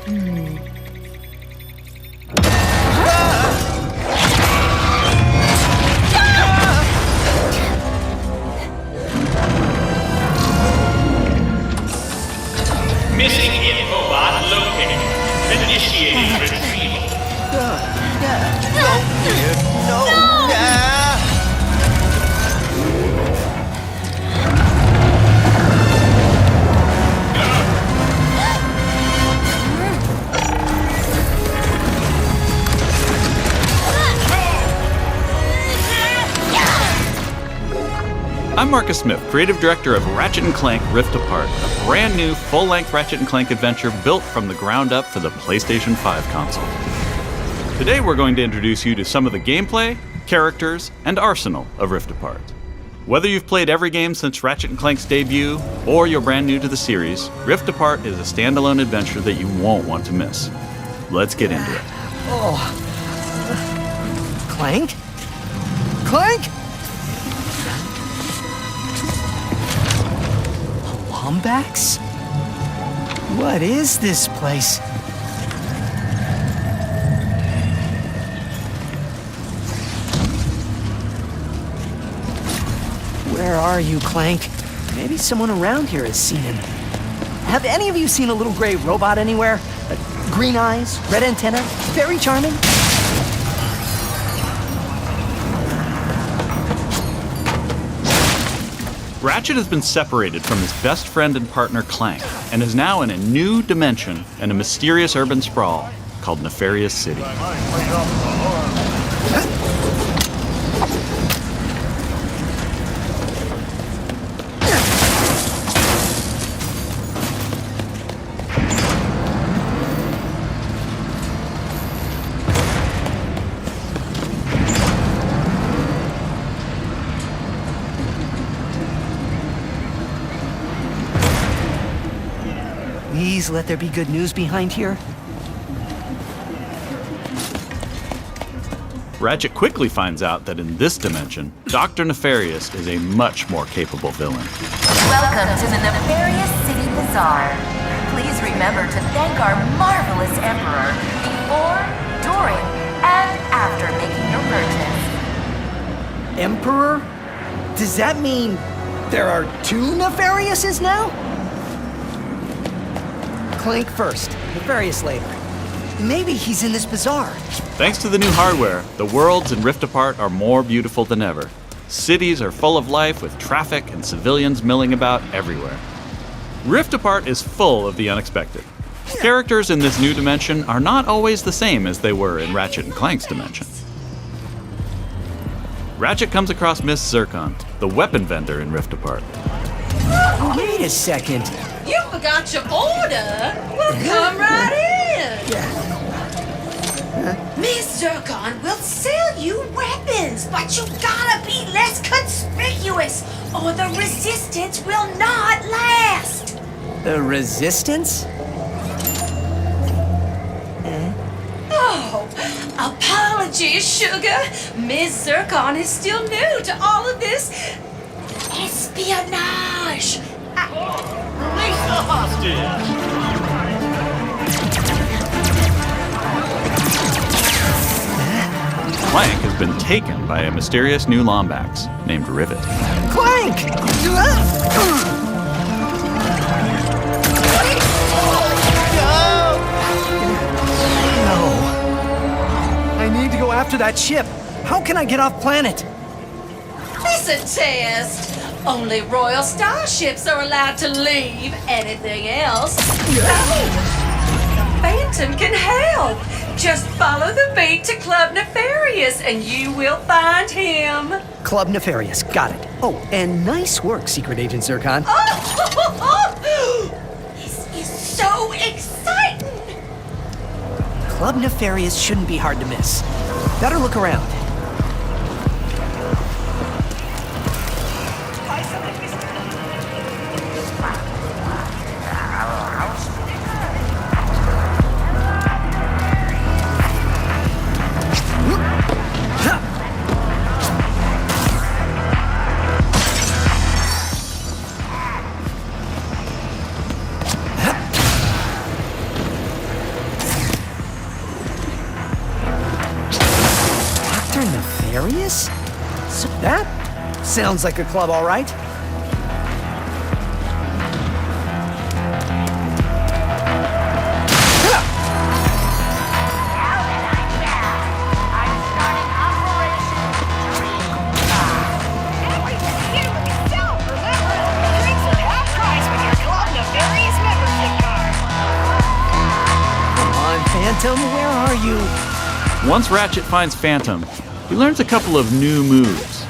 Missing infobot located. Initiating retrieval. I'm Marcus Smith, creative director of Ratchet Clank Rift Apart, a brand new full-length Ratchet Clank adventure built from the ground up for the PlayStation 5 console. Today we're going to introduce you to some of the gameplay, characters, and arsenal of Rift Apart. Whether you've played every game since Ratchet Clank's debut, or you're brand new to the series, Rift Apart is a standalone adventure that you won't want to miss. Let's get into it. Clank? Clank? Lombax? What is this place? Where are you, Clank? Maybe someone around here has seen him. Have any of you seen a little gray robot anywhere? Green eyes, red antenna, very charming? Ratchet has been separated from his best friend and partner Clank, and is now in a new dimension in a mysterious urban sprawl called Nefarious City. Please let there be good news behind here. Ratchet quickly finds out that in this dimension, Dr. Nefarious is a much more capable villain. Welcome to the Nefarious City Bazaar. Please remember to thank our marvelous Emperor before, during, and after making your purchase. Emperor? Does that mean there are two Nefariouses now? Clank first, Nefarious later. Maybe he's in this bazaar. Thanks to the new hardware, the worlds in Rift Apart are more beautiful than ever. Cities are full of life with traffic and civilians milling about everywhere. Rift Apart is full of the unexpected. Characters in this new dimension are not always the same as they were in Ratchet and Clank's dimension. Ratchet comes across Miss Zircon, the weapon vendor in Rift Apart. Wait a second. You forgot your order? Well, come right in. Miss Zircon will sell you weapons, but you gotta be less conspicuous, or the resistance will not last. The resistance? Oh, apologies, sugar. Miss Zircon is still new to all of this espionage. Release the hostage! Clank has been taken by a mysterious new Lombax named Rivet. Clank! No. I need to go after that ship. How can I get off planet? It's a test. Only royal starships are allowed to leave. Anything else? No. Phantom can help. Just follow the beat to Club Nefarious and you will find him. Club Nefarious, got it. Oh, and nice work, Secret Agent Zircon. This is so exciting. Club Nefarious shouldn't be hard to miss. Better look around. Nefarious? So that sounds like a club, all right. Phantom, where are you? Once Ratchet finds Phantom, he learns a couple of new moves.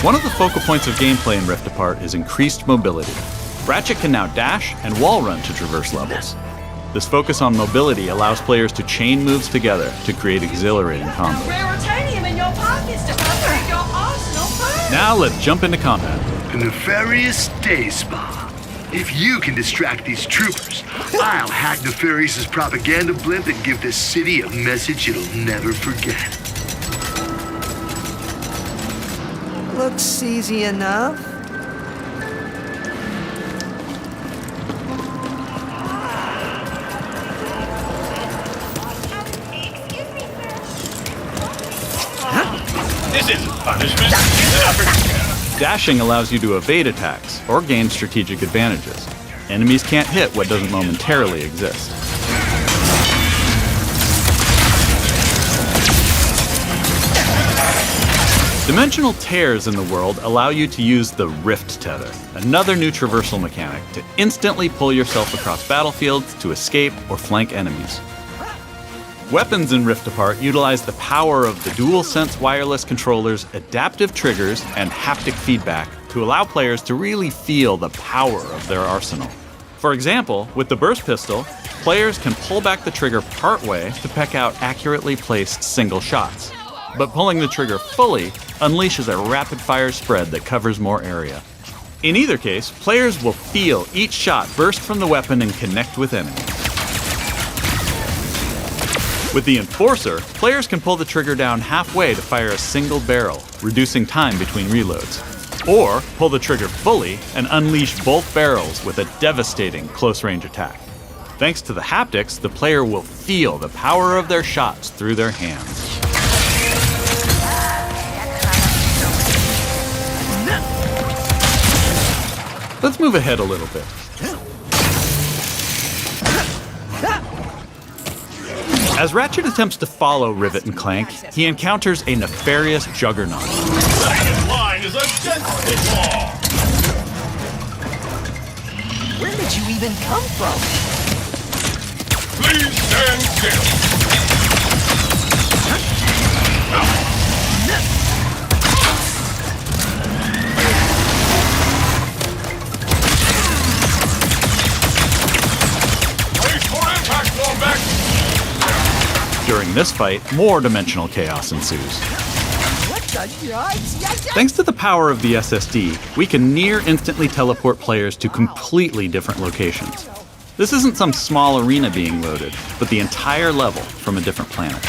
One of the focal points of gameplay in Rift Apart is increased mobility. Ratchet can now dash and wall run to traverse levels. This focus on mobility allows players to chain moves together to create exhilarating combos. Raritanium in your pockets to upgrade your arsenal first. Now let's jump into combat. A nefarious day spa. If you can distract these troopers, I'll hack Nefarious's propaganda blimp and give this city a message it'll never forget. Looks easy enough. This isn't punishment, it's an opportunity. Dashing allows you to evade attacks or gain strategic advantages. Enemies can't hit what doesn't momentarily exist. Dimensional tears in the world allow you to use the Rift Tether, another new traversal mechanic to instantly pull yourself across battlefields to escape or flank enemies. Weapons in Rift Apart utilize the power of the DualSense wireless controller's adaptive triggers and haptic feedback to allow players to really feel the power of their arsenal. For example, with the burst pistol, players can pull back the trigger partway to peck out accurately placed single shots. But pulling the trigger fully unleashes a rapid-fire spread that covers more area. In either case, players will feel each shot burst from the weapon and connect with enemies. With the Enforcer, players can pull the trigger down halfway to fire a single barrel, reducing time between reloads. Or pull the trigger fully and unleash both barrels with a devastating close-range attack. Thanks to the haptics, the player will feel the power of their shots through their hands. Let's move ahead a little bit. As Ratchet attempts to follow Rivet and Clank, he encounters a nefarious juggernaut. Second line is against the law. Where did you even come from? Please stand still. Brace for impact, Wombat. During this fight, more dimensional chaos ensues. Thanks to the power of the SSD, we can near instantly teleport players to completely different locations. This isn't some small arena being loaded, but the entire level from a different planet.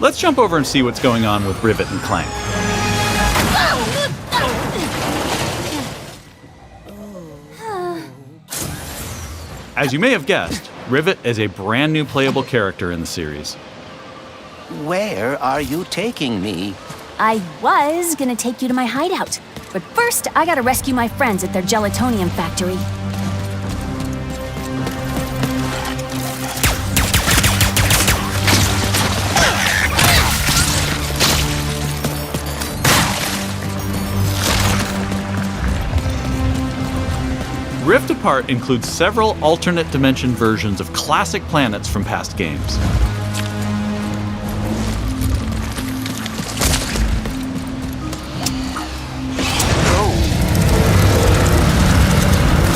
Let's jump over and see what's going on with Rivet and Clank. As you may have guessed, Rivet is a brand new playable character in the series. Where are you taking me? I was gonna take you to my hideout, but first I gotta rescue my friends at their gelatonium factory. Rift Apart includes several alternate dimension versions of classic planets from past games.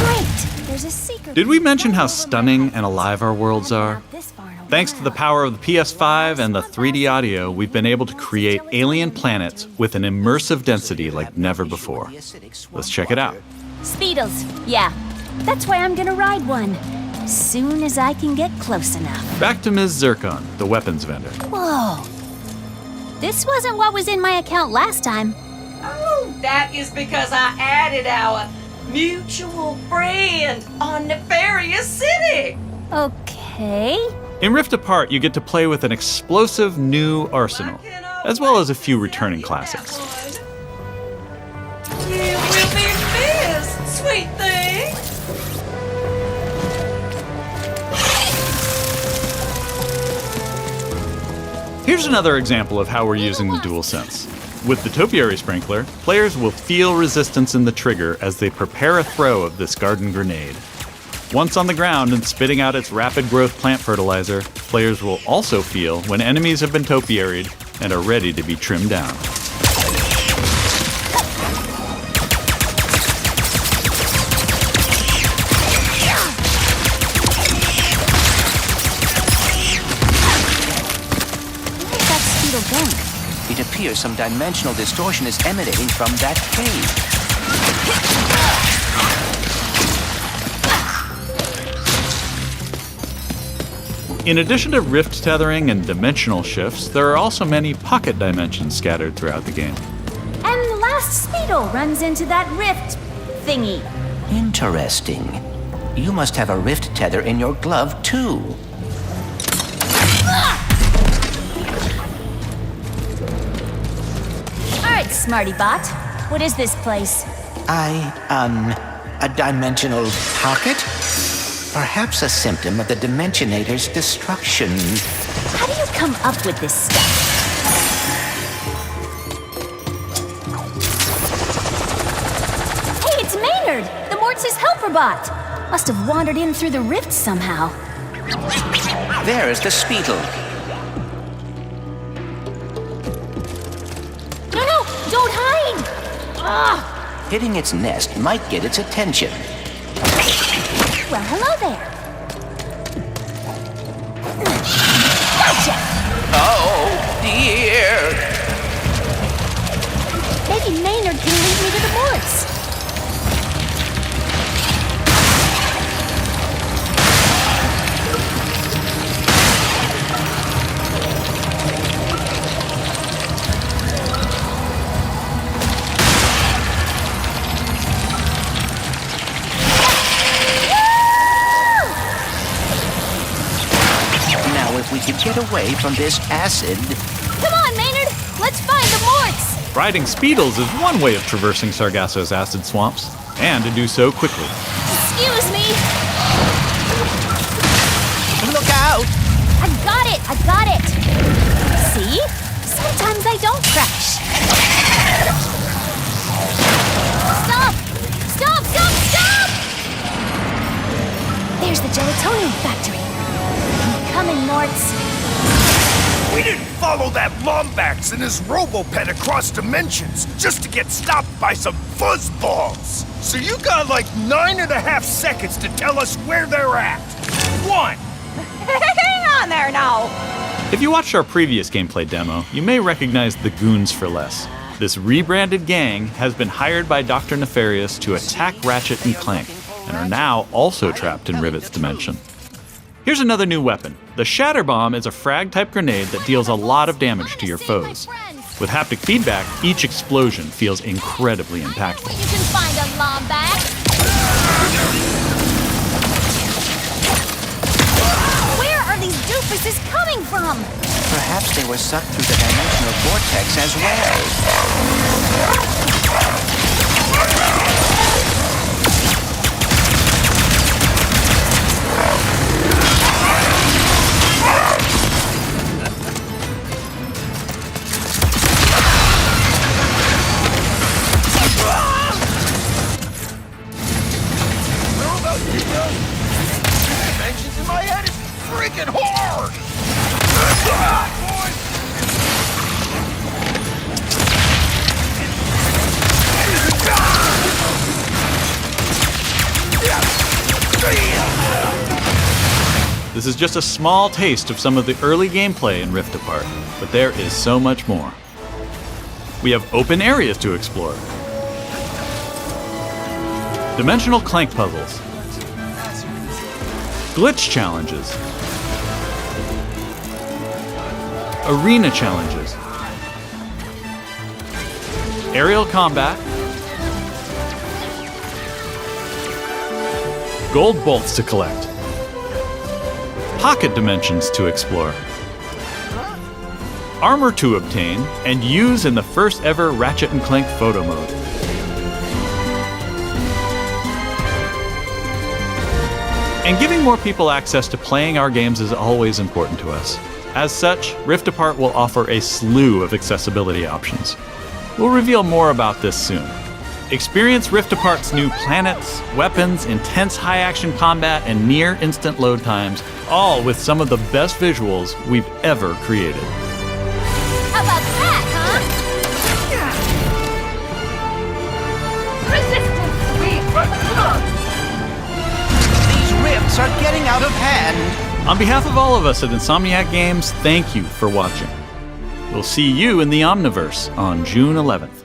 Great! There's a secret. Did we mention how stunning and alive our worlds are? This far and Thanks to the power of the PS5 and the 3D audio, we've been able to create alien planets with an immersive density like never before. Let's check it out. Speedles, yeah. That's why I'm gonna ride one. As soon as I can get close enough. Back to Ms. Zircon, the weapons vendor. Whoa. This wasn't what was in my account last time. Oh, that is because I added our mutual friend on Nefarious City. Okay. In Rift Apart, you get to play with an explosive new arsenal, as well as a few returning classics. You will be missed, sweet thing. Here's another example of how we're using the DualSense. With the Topiary Sprinkler, players will feel resistance in the trigger as they prepare a throw of this garden grenade. Once on the ground and spitting out its rapid growth plant fertilizer, players will also feel when enemies have been topiaried and are ready to be trimmed down. Where's that Speedle going? It appears some dimensional distortion is emanating from that cave. In addition to rift tethering and dimensional shifts, there are also many pocket dimensions scattered throughout the game. And the last Speedle runs into that rift thingy. Interesting. You must have a rift tether in your glove, too. All right, Smarty Bot. What is this place? A dimensional pocket? Perhaps a symptom of the Dimensionator's destruction. How do you come up with this stuff? Hey, it's Maynard, the Mortis helper bot. Must have wandered in through the rift somehow. There is the Speedle. No, don't hide! Ah! Hitting its nest might get its attention. Well, hello there. Gotcha! Oh, dear! Maybe Maynard can lead me to the Mortis. If we could get away from this acid. Come on, Maynard! Let's find the Morts! Riding Speedles is one way of traversing Sargasso's acid swamps, and to do so quickly. Excuse me! Look out! I got it! See? Sometimes I don't crash. Stop! There's the gelatonium factory. Coming, Morts. We didn't follow that Lombax and his Robopet across dimensions just to get stopped by some fuzzballs. So you got like 9.5 seconds to tell us where they're at. 1. Hang on there now. If you watched our previous gameplay demo, you may recognize the Goons for Less. This rebranded gang has been hired by Dr. Nefarious to attack Ratchet and Clank, and are now also trapped in Rivet's dimension. Here's another new weapon. The Shatter Bomb is a frag-type grenade that deals a lot of damage to your foes. With haptic feedback, each explosion feels incredibly impactful. You can find a Lombax. Where are these doofuses coming from? Perhaps they were sucked through the dimensional vortex as well. Dimensions in my head is freaking hard! This is just a small taste of some of the early gameplay in Rift Apart, but there is so much more. We have open areas to explore, dimensional Clank puzzles, glitch challenges, arena challenges, aerial combat, gold bolts to collect, pocket dimensions to explore, armor to obtain and use in the first ever Ratchet & Clank photo mode. And giving more people access to playing our games is always important to us. As such, Rift Apart will offer a slew of accessibility options. We'll reveal more about this soon. Experience Rift Apart's new planets, weapons, intense high-action combat, and near-instant load times, all with some of the best visuals we've ever created. How about that, huh? These rifts are getting out of hand. On behalf of all of us at Insomniac Games, thank you for watching. We'll see you in the Omniverse on June 11th.